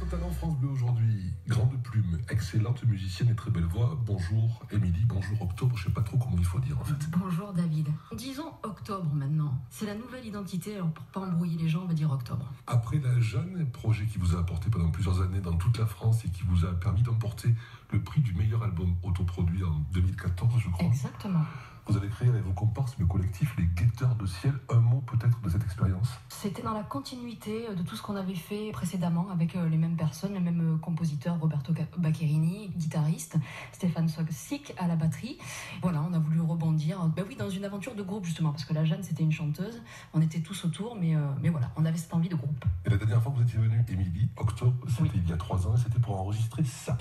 Talent France Bleu aujourd'hui. Grande plume, excellente musicienne et très belle voix. Bonjour Émilie, bonjour Octobre, je sais pas trop comment il faut dire en fait. Bonjour David. Disons Octobre maintenant. C'est la nouvelle identité, alors pour pas embrouiller les gens, on va dire Octobre. Après la Jeanne, projet qui vous a apporté pendant plusieurs années dans toute la France et qui vous a permis d'emporter le prix du meilleur album autoproduit en 2014, je crois. Exactement. Vous avez créé avec vos comparses le collectif Les Guetteurs de Ciel. Un mot peut-être de cette expérience? C'était dans la continuité de tout ce qu'on avait fait précédemment avec les mêmes personnes, les mêmes compositeurs, Roberto Baccherini, guitariste, Stéphane Soxic à la batterie. Voilà, on a voulu rebondir, dans une aventure de groupe justement, parce que la Jeanne c'était une chanteuse, on était tous autour, mais voilà, on avait cette envie de groupe. Et la dernière fois que vous étiez venue, Émilie, Octobre, c'était il y a 3 ans et c'était pour enregistrer ça.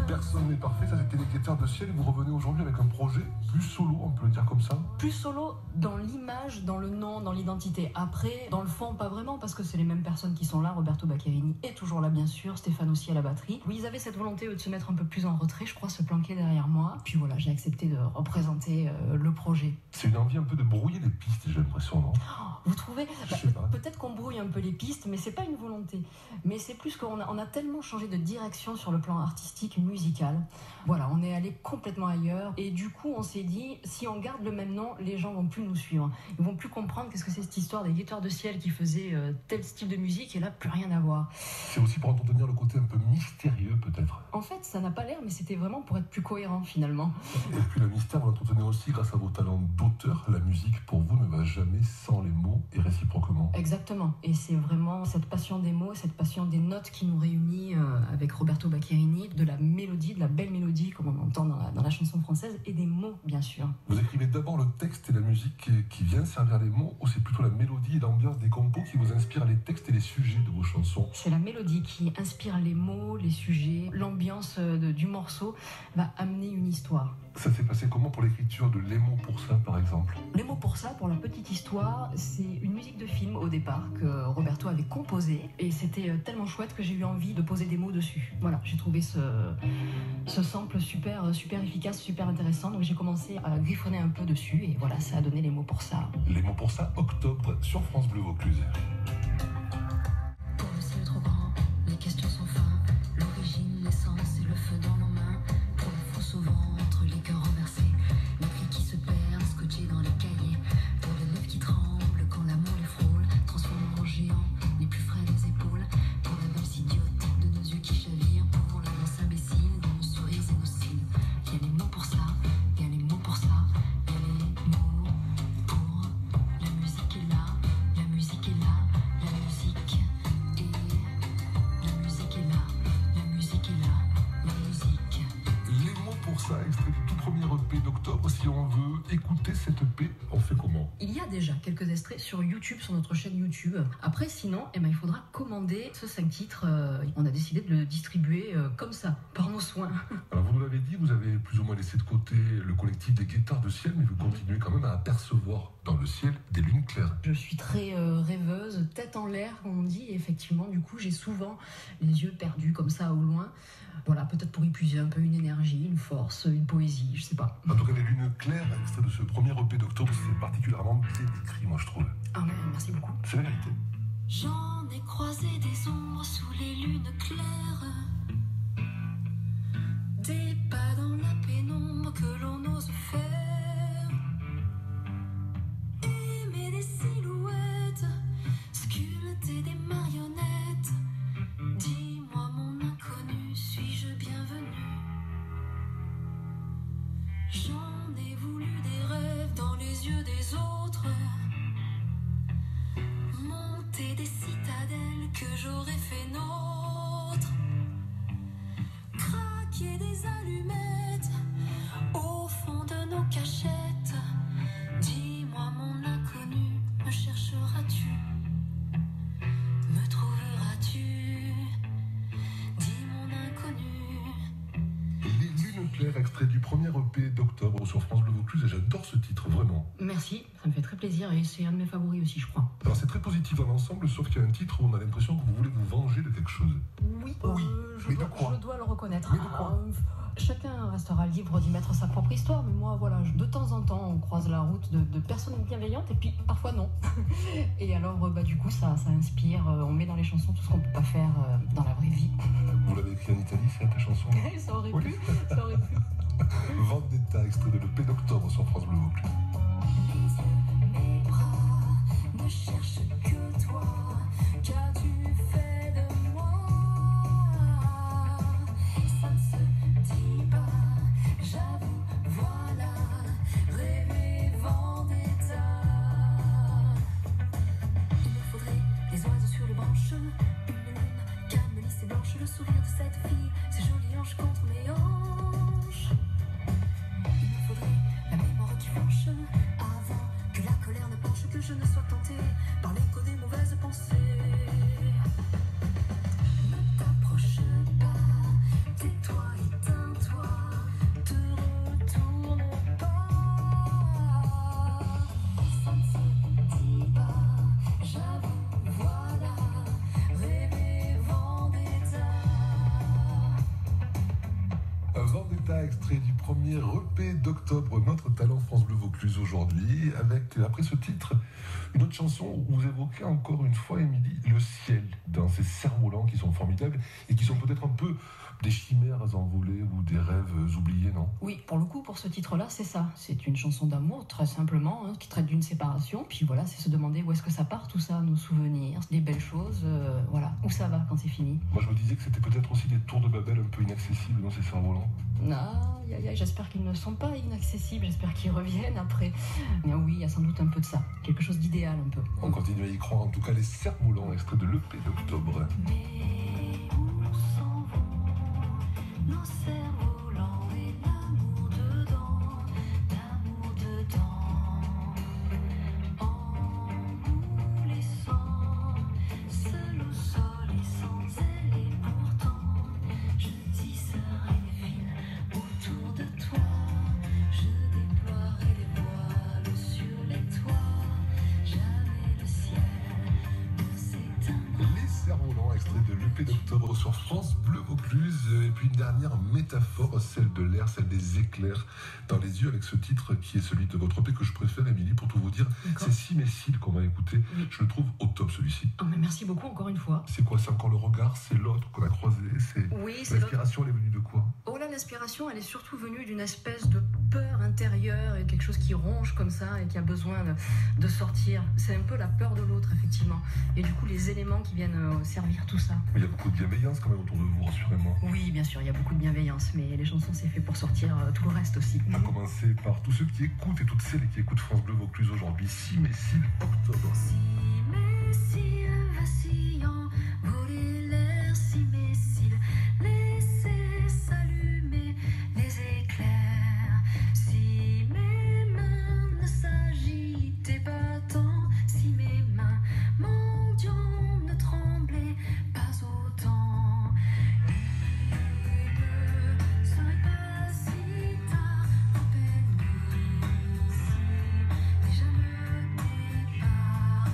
Personne n'est parfait, ça c'était Les Guetteurs de Ciel et vous revenez aujourd'hui avec un projet plus solo, on peut le dire comme ça. Plus solo dans l'image, dans le nom, dans l'identité. Après, dans le fond, pas vraiment, parce que c'est les mêmes personnes qui sont là. Roberto Baccherini est toujours là, bien sûr. Stéphane aussi à la batterie. Oui, ils avaient cette volonté de se mettre un peu plus en retrait, je crois, se planquer derrière moi. Puis voilà, j'ai accepté de représenter le projet. C'est une envie un peu de brouiller les pistes, j'ai l'impression, non? Vous trouvez? Je sais pas. Peut-être qu'on brouille un peu les pistes, mais c'est pas une volonté. Mais c'est plus qu'on a tellement changé de direction sur le plan artistique, musical. Voilà, on est allé complètement ailleurs. Et du coup, on s'est dit, si on garde le même nom, les gens vont plus nous suivre. Ils vont plus comprendre qu'est-ce que c'est cette histoire des Guetteurs de Ciel qui faisaient tel style de musique, et là, plus rien à voir. C'est aussi pour entretenir le côté un peu mystérieux, peut-être. En fait, ça n'a pas l'air, mais c'était vraiment pour être plus cohérent, finalement. Et puis le mystère, vous l'entretenez aussi grâce à vos talents d'auteur. La musique, pour vous, ne va jamais sans les mots et réciproquement. Exactement. Et c'est vraiment cette passion des mots, cette passion des notes qui nous réunit avec Roberto Baccherini, de la mélodie, de la belle mélodie, comme on entend dans la chanson française, et des mots, bien sûr. Vous écrivez d'abord le texte et la musique qui vient servir les mots, ou c'est plutôt la mélodie et l'ambiance des compos qui vous inspirent les textes et les sujets de vos chansons? C'est la mélodie qui inspire les mots, les sujets, l'ambiance du morceau va amener une histoire. Ça s'est passé comment pour l'écriture de Les mots pour ça, par exemple? Les mots pour ça, pour la petite histoire, c'est une musique de film au départ que Roberto avait composée, et c'était tellement chouette que j'ai eu envie de poser des mots dessus. Voilà, j'ai trouvé ce sample super efficace, super intéressant, donc j'ai commencé à griffonner un peu dessus, et voilà, ça a donné Les mots pour ça. Les mots pour ça, Octobre, sur France Bleu Vaucluse. Pour le ciel trop grand, les questions sont fins. L'origine, l'essence et le feu dans nos mains. Pour le faux souvent, entre les cœurs renversés. Les cris qui se perdent, scotchés dans les cahiers. Pour les lèvres qui tremblent quand l'amour les frôle. Transformant en géants les plus frais des épaules. Pour la valse idiote de nos yeux qui chavirent. Pour la danse imbécile de nos sourires et nos cils. Y'a les mots pour ça, y'a les mots pour ça. Y'a les mots pour la musique est là, la musique est là, la musique et la musique est là, la musique est là, la musique. Les mots pour ça, extrait du tout premier EP d'Octobre. Si on veut écouter cette EP, on fait comment? Il y a déjà quelques extraits sur YouTube, sur notre chaîne YouTube. Après, sinon, il faudra commander ce 5 titres. On a décidé de le distribuer comme ça, par nos soins. Alors vous nous l'avez dit, vous avez plus ou moins laissé de côté le collectif des Guetteurs de Ciel, mais vous continuez quand même à apercevoir dans le ciel des lunes claires. Je suis très rêveuse, tête en l'air, comme on dit. Et effectivement, du coup, j'ai souvent les yeux perdus comme ça au loin. Voilà, peut-être pour y puiser un peu une énergie, une force, une poésie, je sais pas. En tout cas, les lunes claires, extrait de ce premier EP d'Octobre, c'est particulièrement bien écrit, moi je trouve. Ah mais merci beaucoup. C'est la vérité. J'en ai croisé des ombres sous les lunes claires. Des pas dans la pénombre que l'on ose faire. Aimer des silhouettes, sculpter des marionnettes. Dis-moi mon inconnu, suis-je bienvenu? J'en ai voulu des rêves dans les yeux des autres. Monter des citadelles que j'aurais fait nôtres. Craquer des allumettes au fond de nos cachettes. Dis-moi mon inconnu, me chercheras-tu? Me trouveras-tu? Dis mon inconnu. Les lunes claires, extrait du premier EP d'Octobre sur France Bleu Vaucluse, et j'adore ce titre, vraiment. Merci, ça me fait très plaisir. plaisir et c'est un de mes favoris aussi, je crois. Alors c'est très positif dans l'ensemble, sauf qu'il y a un titre où on a l'impression que vous voulez vous venger de quelque chose. Oui, mais de quoi ? je dois le reconnaître. Mais de quoi ? Chacun restera libre d'y mettre sa propre histoire, mais moi, voilà, de temps en temps, on croise la route de personnes bienveillantes et puis parfois non. Et alors, du coup, ça inspire, on met dans les chansons tout ce qu'on peut pas faire dans la vraie vie. Vous l'avez écrit en Italie, c'est ta chanson ? Ça aurait pu, ça aurait pu. Vendetta, extrait de l'EP d'octobre sur France Bleu Vaucluse. Mes bras ne cherchent que toi. Qu'as-tu fait de moi? Ça ne se dit pas, j'avoue, voilà, rêver Vendetta. Il me faudrait des oiseaux sur les branches, une lune calme, lisse et blanche, le sourire de cette fille, ces jolis anges contre mes hanches. Il me faudrait la mémoire qui flanche avant que la colère ne penche, que je ne sois tentée par l'écho des mauvaises pensées. Ne t'approche pas, tais-toi, éteins-toi, te retourne pas. Ça ne se dit pas, j'avoue, voilà, rêver Vendetta. Vendetta, extrait du premier EP d'octobre, notre talent France Bleu Vaucluse aujourd'hui, avec, après ce titre, une autre chanson où vous évoquez encore une fois, Émilie, le ciel, dans ces cerfs-volants qui sont formidables et qui sont peut-être un peu des chimères envolées ou des rêves oubliés, non ? Oui, pour le coup, pour ce titre-là, c'est ça. C'est une chanson d'amour, très simplement, qui traite d'une séparation. Puis voilà, c'est se demander où est-ce que ça part, tout ça, nos souvenirs, des belles choses, voilà, où ça va quand c'est fini. Moi, je me disais que c'était peut-être aussi des tours de Babel un peu inaccessibles dans ces cerfs-volants. J'espère qu'ils ne sont pas inaccessibles, j'espère qu'ils reviennent après. Mais oui, il y a sans doute un peu de ça, quelque chose d'idéal un peu. On continue à y croire, en tout cas, les cerfs-volants, extrait de l'EP d'octobre. Mais où s'en vont nos cerfs-volants et l'amour dedans, en nous laissant seuls au sol et sans elle, et pourtant je tisserai des fils autour de toi, je déploierai des voiles sur les toits, jamais le ciel ne s'éteindra. Les cerfs-volants, extrait de l'EP d'octobre sur France Bleu Vaucluse. Et puis une dernière métaphore, celle de l'air, celle des éclairs dans les yeux, avec ce titre qui est celui de votre EP que je préfère, Émilie, pour tout vous dire. D'accord. C'est Simessil qu'on va écouter. Oui. Je le trouve au top, celui-ci. Oh, mais merci beaucoup encore une fois. C'est quoi? C'est encore le regard? C'est l'autre qu'on a croisé? Oui, c'est l'autre. L'inspiration, elle est venue de quoi? Oh là, l'inspiration, elle est surtout venue d'une espèce de peur intérieure et quelque chose qui ronge comme ça et qui a besoin de sortir. C'est un peu la peur de l'autre, effectivement. Et du coup, les éléments qui viennent servir tout ça. Mais il y a beaucoup de bienveillance quand même autour de vous, rassurez-moi. Oui, bien sûr, il y a beaucoup de bienveillance, mais les chansons, c'est fait pour sortir tout le reste aussi. À commencer par tous ceux qui écoutent et toutes celles qui écoutent France Bleu Vaucluse aujourd'hui. Simessil, octobre. Simessil vacillant, voler l'air, Simessil, laissez s'allumer les éclairs. Si mes mains ne s'agitaient pas tant, si mes mains mendiants ne tremblaient pas autant, il ne serait pas si tard, à peine ici, déjà le départ.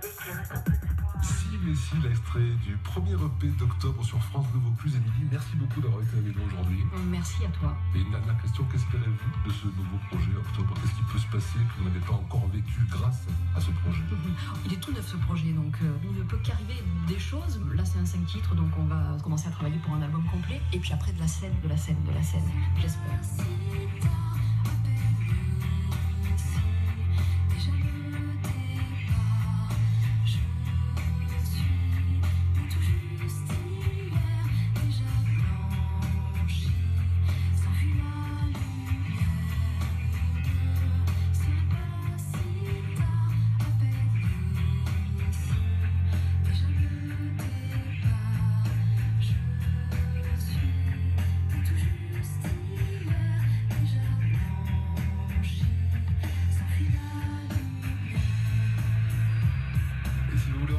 Si, mais si, l'extrait du premier EP d'octobre sur France Bleu Vaucluse. Émilie, merci beaucoup d'avoir été avec nous aujourd'hui. Merci à toi. Et une dernière question, qu'est-ce qu'elle a vu de ce nouveau projet Octobre? Qu'est-ce qui peut se passer que vous n'avez pas encore vécu grâce à ce projet? Il est tout neuf ce projet, donc il ne peut qu'arriver des choses. Là c'est un 5 titres, donc on va commencer à travailler pour un album complet. Et puis après de la scène, j'espère.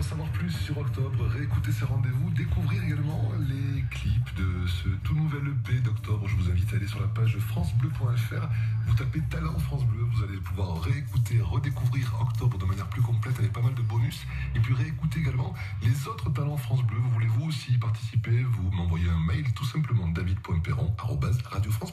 Savoir plus sur Octobre, réécouter ces rendez-vous, découvrir également les clips de ce tout nouvel EP d'Octobre. Je vous invite à aller sur la page francebleu.fr, vous tapez Talent France Bleu, vous allez pouvoir réécouter, redécouvrir Octobre de manière plus complète avec pas mal de bonus, et puis réécouter également les autres Talents France Bleu. Voulez-vous aussi participer? Vous m'envoyez un mail tout simplement david.perron@radiofrance.